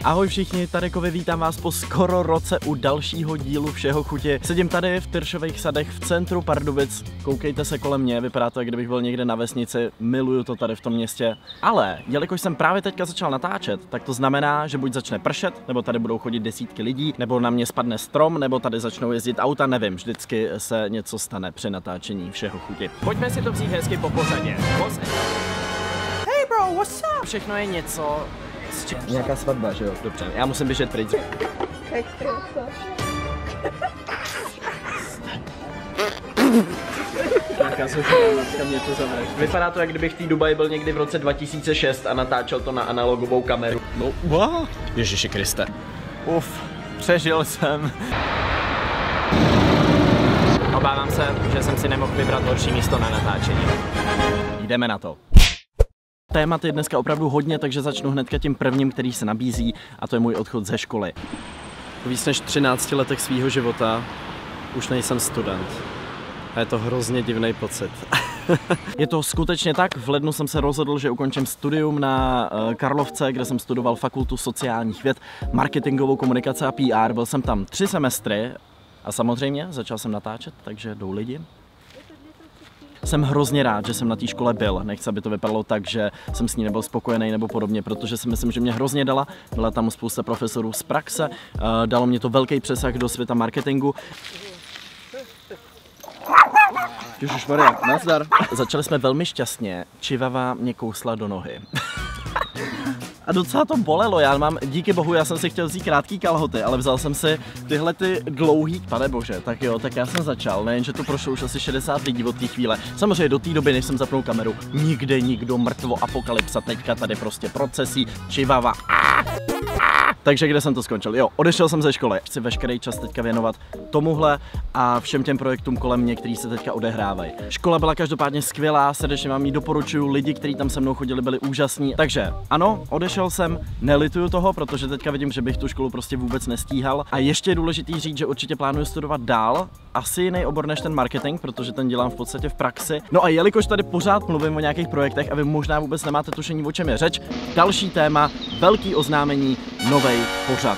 Ahoj všichni, tady Kovy, vítám vás po skoro roce u dalšího dílu Všeho chutě. Sedím tady v Tyršových sadech v centru Pardubic, koukejte se kolem mě, vypadá to, jak kdybych byl někde na vesnici, miluju to tady v tom městě. Ale jelikož jsem právě teďka začal natáčet, tak to znamená, že buď začne pršet, nebo tady budou chodit desítky lidí, nebo na mě spadne strom, nebo tady začnou jezdit auta, nevím, vždycky se něco stane při natáčení Všeho chutě. Pojďme si to vzít hezky po pořadě. Hey bro, what's up? Všechno je něco. Nějaká svatba, že jo? Dobře, já musím běžet pryč. Nějaká současná mě to zavře. Vypadá to, jak kdybych v té Dubaji byl někdy v roce 2006 a natáčel to na analogovou kameru. No, wow. Ježiši Kriste. Přežil jsem. Obávám se, že jsem si nemohl vybrat horší místo na natáčení. Jdeme na to. Témat je dneska opravdu hodně, takže začnu hnedka tím prvním, který se nabízí, a to je můj odchod ze školy. Po víc než 13 letech svýho života už nejsem student. A je to hrozně divný pocit. Je to skutečně tak, v lednu jsem se rozhodl, že ukončím studium na Karlovce, kde jsem studoval fakultu sociálních věd, marketingovou komunikaci a PR. Byl jsem tam 3 semestry a samozřejmě začal jsem natáčet, takže jdou lidi. Jsem hrozně rád, že jsem na té škole byl. Nechci, aby to vypadalo tak, že jsem s ní nebyl spokojený nebo podobně, protože si myslím, že mě hrozně dala. Byla tam spousta profesorů z praxe, dalo mě to velký přesah do světa marketingu. Ježišmarja, nazdar. Začali jsme velmi šťastně, čivava mě kousla do nohy. A docela to bolelo, já mám, díky bohu, já jsem si chtěl vzít krátký kalhoty, ale vzal jsem si tyhle ty dlouhý, panebože, tak jo, tak já jsem začal, nejenže to prošlo už asi 60 lidí od té chvíle. Samozřejmě do té doby, než jsem zapnul kameru, nikde nikdo, mrtvo, apokalypsa, teďka tady prostě procesí, čivava. Takže kde jsem to skončil? Jo, odešel jsem ze školy. Chci veškerý čas teďka věnovat tomuhle a všem těm projektům kolem mě, který se teďka odehrávají. Škola byla každopádně skvělá, srdečně vám ji doporučuju, lidi, kteří tam se mnou chodili, byli úžasní. Takže ano, odešel jsem, nelituju toho, protože teďka vidím, že bych tu školu prostě vůbec nestíhal. A ještě je důležitý říct, že určitě plánuju studovat dál, asi jiný obor než ten marketing, protože ten dělám v podstatě v praxi. No a jelikož tady pořád mluvím o nějakých projektech a vy možná vůbec nemáte tušení, o čem je řeč, další téma, velký oznámení, nový pořad.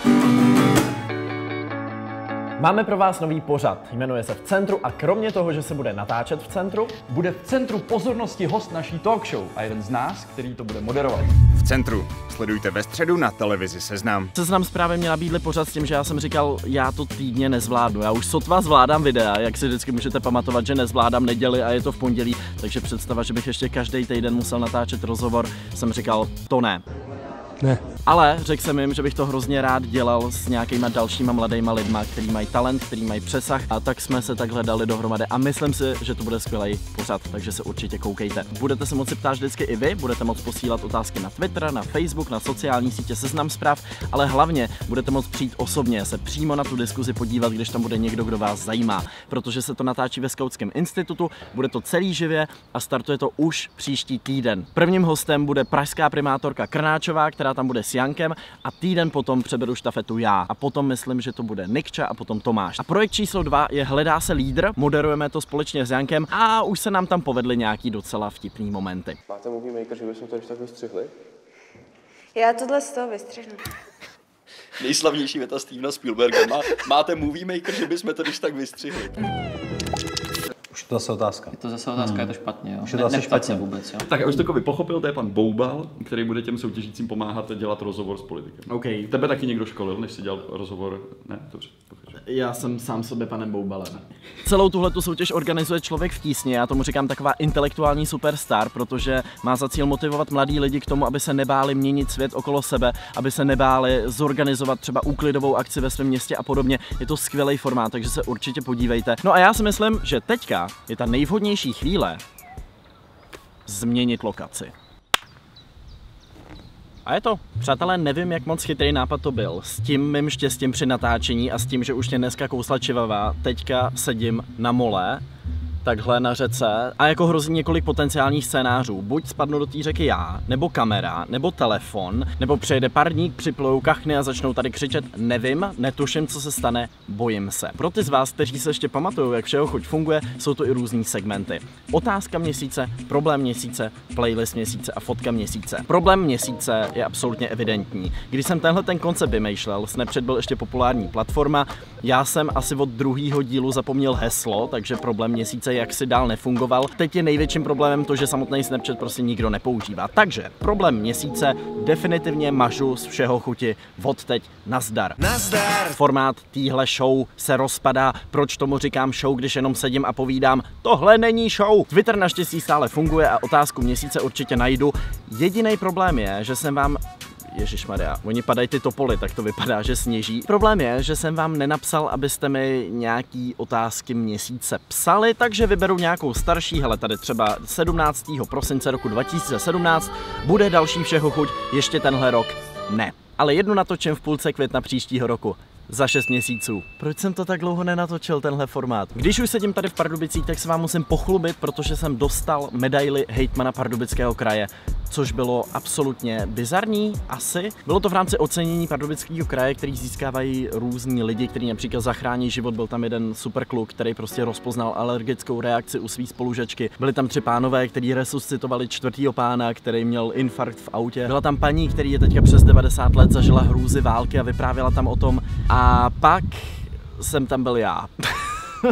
Máme pro vás nový pořad, jmenuje se V centru a kromě toho, že se bude natáčet v centru, bude v centru pozornosti host naší talk show a jeden z nás, který to bude moderovat. V centru sledujte ve středu na televizi Seznam. Seznam Zprávy mě nabídli pořad s tím, že já jsem říkal, já to týdně nezvládnu. Já už sotva zvládám videa, jak si vždycky můžete pamatovat, že nezvládám neděli a je to v pondělí, takže představa, že bych ještě každý týden musel natáčet rozhovor, jsem říkal, to ne. Ne. Ale řekl jsem jim, že bych to hrozně rád dělal s nějakýma dalšíma mladýma lidma, kteří mají talent, kteří mají přesah, a tak jsme se takhle dali dohromady a myslím si, že to bude skvělý pořad, takže se určitě koukejte. Budete se moci ptát vždycky i vy, budete moct posílat otázky na Twitter, na Facebook, na sociální sítě Seznam Zpráv, ale hlavně budete moct přijít osobně, se přímo na tu diskuzi podívat, když tam bude někdo, kdo vás zajímá, protože se to natáčí ve Skautském institutu, bude to celý živě a startuje to už příští týden. Prvním hostem bude pražská primátorka Krnáčová, která tam bude s Jankem, a týden potom přeberu štafetu já. A potom myslím, že to bude Nikča a potom Tomáš. A projekt číslo 2 je Hledá se lídr, moderujeme to společně s Jankem a už se nám tam povedly nějaký docela vtipný momenty. Máte movie maker, že bychom to když tak vystřihli? Já tohle z toho vystřihnu. Nejslavnější věta Stevena Spielberga. Máte movie maker, že bychom to když tak vystřihli? Už je to zase otázka. Je to zase otázka, je to špatně, jo. Už je to špatně vůbec, jo. Tak já už to pochopil, to je pan Boubal, který bude těm soutěžícím pomáhat dělat rozhovor s politikem. Okay. Tebe taky někdo školil, než jsi dělal rozhovor? Ne, dobře. Já jsem sám sobě panem Boubalem. Celou tuhletu soutěž organizuje Člověk v tísni, já tomu říkám taková intelektuální superstar, protože má za cíl motivovat mladí lidi k tomu, aby se nebáli měnit svět okolo sebe, aby se nebáli zorganizovat třeba úklidovou akci ve svém městě a podobně. Je to skvělý formát, takže se určitě podívejte. No a já si myslím, že teďka je ta nejvhodnější chvíle změnit lokaci. A je to. Přátelé, nevím, jak moc chytrý nápad to byl. S tím mým štěstím při natáčení a s tím, že už mě dneska kousla čivava, teďka sedím na mole takhle na řece a jako hrozí několik potenciálních scénářů. Buď spadnu do té řeky já, nebo kamera, nebo telefon, nebo přejede parník, připlujou kachny a začnou tady křičet. Nevím, netuším, co se stane, bojím se. Pro ty z vás, kteří se ještě pamatují, jak všeho chuť funguje, jsou to i různý segmenty. Otázka měsíce, problém měsíce, playlist měsíce a fotka měsíce. Problém měsíce je absolutně evidentní. Když jsem tenhle ten koncept vymýšlel, Snapchat byl ještě populární platforma, já jsem asi od druhého dílu zapomněl heslo, takže problém měsíce jaksi dál nefungoval. Teď je největším problémem to, že samotný Snapchat prostě nikdo nepoužívá. Takže problém měsíce definitivně mažu z všeho chuti od teď nazdar. Nazdar! Formát téhle show se rozpadá. Proč tomu říkám show, když jenom sedím a povídám? Tohle není show! Twitter naštěstí stále funguje a otázku měsíce určitě najdu. Jediný problém je, že jsem vám... Ježišmarja, oni padají ty topoly, tak to vypadá, že sněží. Problém je, že jsem vám nenapsal, abyste mi nějaký otázky měsíce psali, takže vyberu nějakou starší, hele tady třeba 17. prosince roku 2017, bude další všeho chuť, ještě tenhle rok ne. Ale jednu natočím v půlce května příštího roku. Za 6 měsíců. Proč jsem to tak dlouho nenatočil, tenhle formát? Když už sedím tady v Pardubicích, tak se vám musím pochlubit, protože jsem dostal medaili hejtmana Pardubického kraje, což bylo absolutně bizarní, asi. Bylo to v rámci ocenění Pardubického kraje, který získávají různí lidi, kteří například zachrání život. Byl tam jeden super kluk, který prostě rozpoznal alergickou reakci u svý spolužačky. Byli tam 3 pánové, kteří resuscitovali 4. pána, který měl infarkt v autě. Byla tam paní, který je teďka přes 90 let, zažila hrůzy války a vyprávěla tam o tom. A pak jsem tam byl já.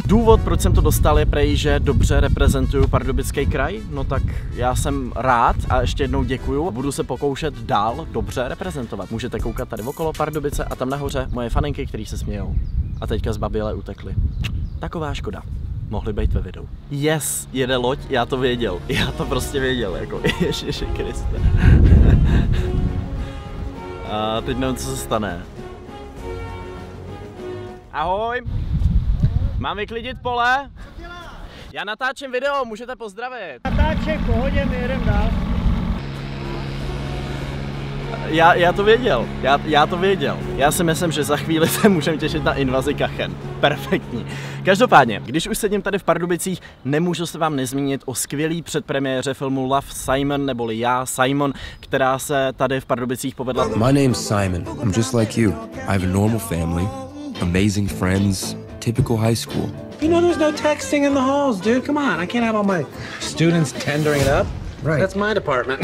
Důvod, proč jsem to dostal, je prej, že dobře reprezentuju Pardubický kraj. No tak já jsem rád a ještě jednou děkuju. Budu se pokoušet dál dobře reprezentovat. Můžete koukat tady okolo Pardubice a tam nahoře moje faninky, který se smějou. A teďka z babile utekly. Taková škoda. Mohli být ve videu. Yes, jede loď, já to věděl. Já to prostě věděl, jako Ježiši Kriste. A teď nevím, co se stane. Ahoj! Mám vyklidit pole? Já natáčím video, můžete pozdravit. Natáčej, pohodě, my jedeme dál. Já to věděl, já to věděl. Já si myslím, že za chvíli se můžeme těšit na invazi kachen. Perfektní. Každopádně, když už sedím tady v Pardubicích, nemůžu se vám nezmínit o skvělý předpremiéře filmu Love, Simon, neboli Já, Simon, která se tady v Pardubicích povedla. My name's Simon. I'm just like you. I have a normal family, amazing friends, typical high school. You know there's no texting in the halls, dude. Come on, I can't have all my students tendering it up. Right. That's my department.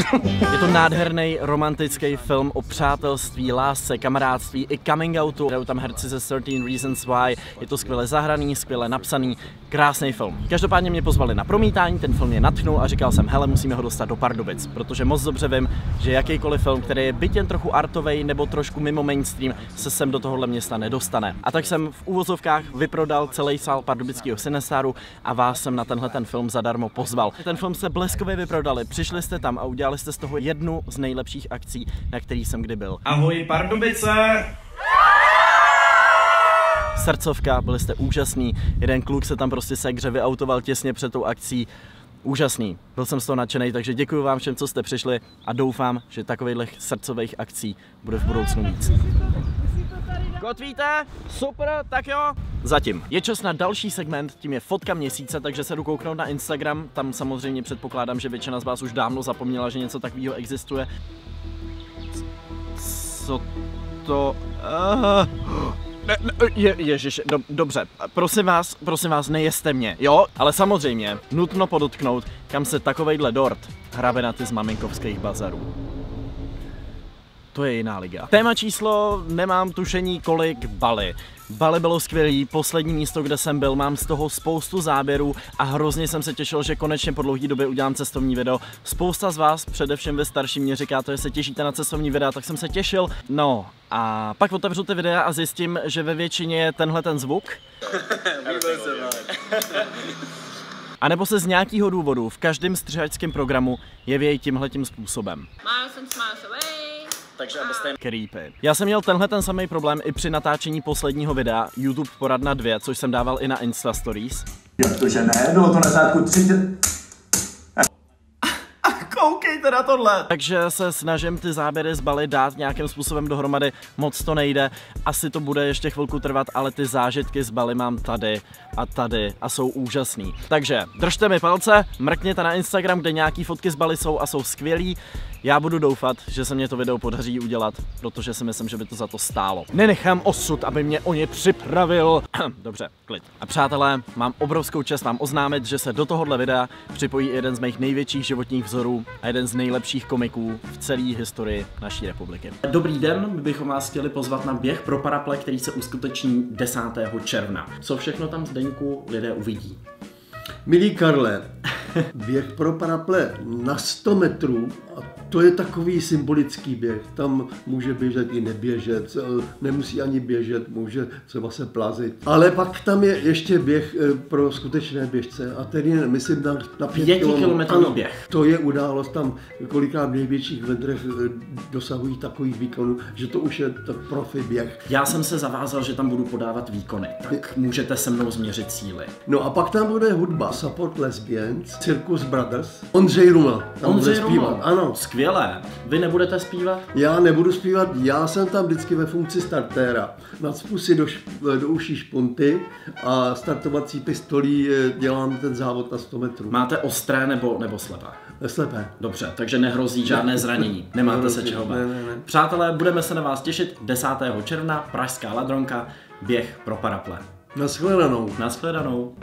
Je to nádherný romantický film o přátelství, lásce, kamarádství i coming outu. Jdou tam herci ze 13 Reasons Why. Je to skvěle zahraný, skvěle napsaný, krásný film. Každopádně mě pozvali na promítání, ten film mě nadchnul a říkal jsem, hele, musíme ho dostat do Pardubic, protože moc dobře vím, že jakýkoliv film, který je byť jen trochu artovej nebo trošku mimo mainstream, se sem do tohohle města nedostane. A tak jsem v úvozovkách vyprodal celý sál Pardubického Cinestaru a vás jsem na tenhle ten film zadarmo pozval. Ten film se bleskově vyprodali. Přišli jste tam a udělali jste z toho jednu z nejlepších akcí, na který jsem kdy byl. Ahoj Pardubice! Srdcovka, byli jste úžasný. Jeden kluk se tam prostě sekře vyautoval těsně před tou akcí. Úžasný. Byl jsem z toho nadšený, takže děkuji vám všem, co jste přišli a doufám, že takových srdcových akcí bude v budoucnu víc. Kotvíte? Super, tak jo. Zatím. Je čas na další segment, tím je fotka měsíce, takže se jdu kouknout na Instagram. Tam samozřejmě předpokládám, že většina z vás už dávno zapomněla, že něco takového existuje. Co to... Ježiš, dobře, prosím vás, nejeste mě, jo? Ale samozřejmě, nutno podotknout, kam se takovejhle dort hrabe na ty z maminkovských bazarů. To je jiná liga. Téma číslo, nemám tušení kolik, Bali. Bali bylo skvělý, poslední místo, kde jsem byl, mám z toho spoustu záběrů a hrozně jsem se těšil, že konečně po dlouhé době udělám cestovní video. Spousta z vás, především ve starším, mě říkáte, že se těšíte na cestovní videa, tak jsem se těšil. No a pak otevřu ty videa a zjistím, že ve většině je tenhle ten zvuk. A nebo se z nějakého důvodu v každém střihačském programu jeví tímhletím způsobem. Takže abyste creepy. Já jsem měl tenhle ten samý problém i při natáčení posledního videa YouTube poradna 2, což jsem dával i na Insta Stories. Protože ne, bylo to na začátku 30... Koukejte koukněte na tohle. Takže se snažím ty záběry z Bali dát nějakým způsobem dohromady, moc to nejde. Asi to bude ještě chvilku trvat, ale ty zážitky z Bali mám tady a jsou úžasný. Takže držte mi palce, mrkněte na Instagram, kde nějaký fotky z Bali jsou a jsou skvělý. Já budu doufat, že se mě to video podaří udělat, protože si myslím, že by to za to stálo. Nenechám osud, aby mě o ně připravil. Dobře, klid. A přátelé, mám obrovskou čest vám oznámit, že se do tohohle videa připojí jeden z mých největších životních vzorů a jeden z nejlepších komiků v celé historii naší republiky. Dobrý den, my bychom vás chtěli pozvat na běh pro paraple, který se uskuteční 10. června. Co všechno tam, Zdeňku, lidé uvidí? Milý Karle, běh pro paraple na 100 metrů, a to je takový symbolický běh. Tam může běžet i neběžet, nemusí ani běžet, může třeba se plazit. Ale pak tam je ještě běh pro skutečné běžce a tedy myslím na 5 kilometrů běh. To je událost, tam kolikrát v největších vedrech dosahují takových výkonů, že to už je tak profi běh. Já jsem se zavázal, že tam budu podávat výkony, tak můžete se mnou změřit síly. No a pak tam bude hudba Support Lesbians, Circus Brothers, Ondřej Ruma tam bude zpívat. Ano. Skvělé. Vy nebudete zpívat? Já nebudu zpívat, já jsem tam vždycky ve funkci startéra. Nacpu si do uší špunty a startovací pistolí dělám ten závod na 100 metrů. Máte ostré nebo slepé? Slepé. Dobře, takže nehrozí žádné zranění. Nemáte se čeho bát. Ne. Přátelé, budeme se na vás těšit 10. června, Pražská Ladronka, běh pro paraple. Nashledanou. Nashledanou.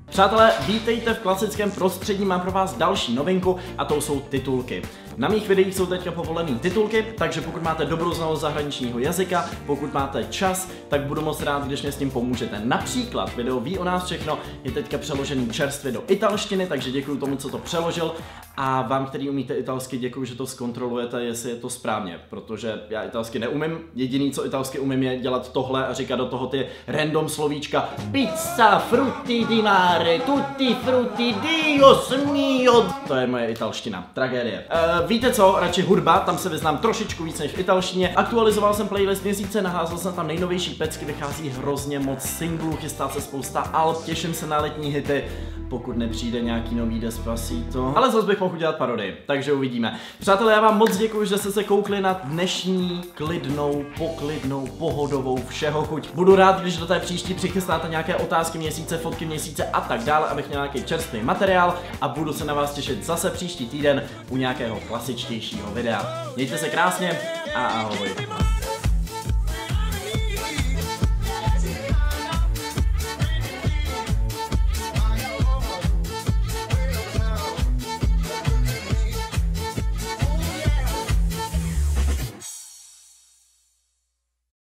Přátelé, vítejte v klasickém prostředí, mám pro vás další novinku a to jsou titulky. Na mých videích jsou teďka povolený titulky, takže pokud máte dobrou znalost zahraničního jazyka, pokud máte čas, tak budu moc rád, když mě s tím pomůžete. Například video Ví o nás všechno je teďka přeložený čerstvě do italštiny, takže děkuji tomu, co to přeložil. A vám, který umíte italsky, děkuji, že to zkontrolujete, jestli je to správně, protože já italsky neumím. Jediný, co italsky umím, je dělat tohle a říkat do toho ty random slovíčka. Pizza, frutti di mare, tutti frutti, Dios mio. To je moje italština, tragédie. Víte co, radši hudba, tam se vyznám trošičku víc než v italštině. Aktualizoval jsem playlist měsíce, naházel jsem tam nejnovější pecky, vychází hrozně moc singlů, chystá se spousta alb, těším se na letní hity, pokud nepřijde nějaký nový Despacito. Ale zase bych mohl udělat parodii, takže uvidíme. Přátelé, já vám moc děkuji, že jste se koukli na dnešní klidnou, poklidnou, pohodovou všeho chuť. Budu rád, když do té příští přichystáte nějaké otázky měsíce, fotky měsíce a tak dále, abych měl nějaký čerstvý materiál a budu se na vás těšit zase příští týden u nějakého klasičtějšího videa. Mějte se krásně a ahoj.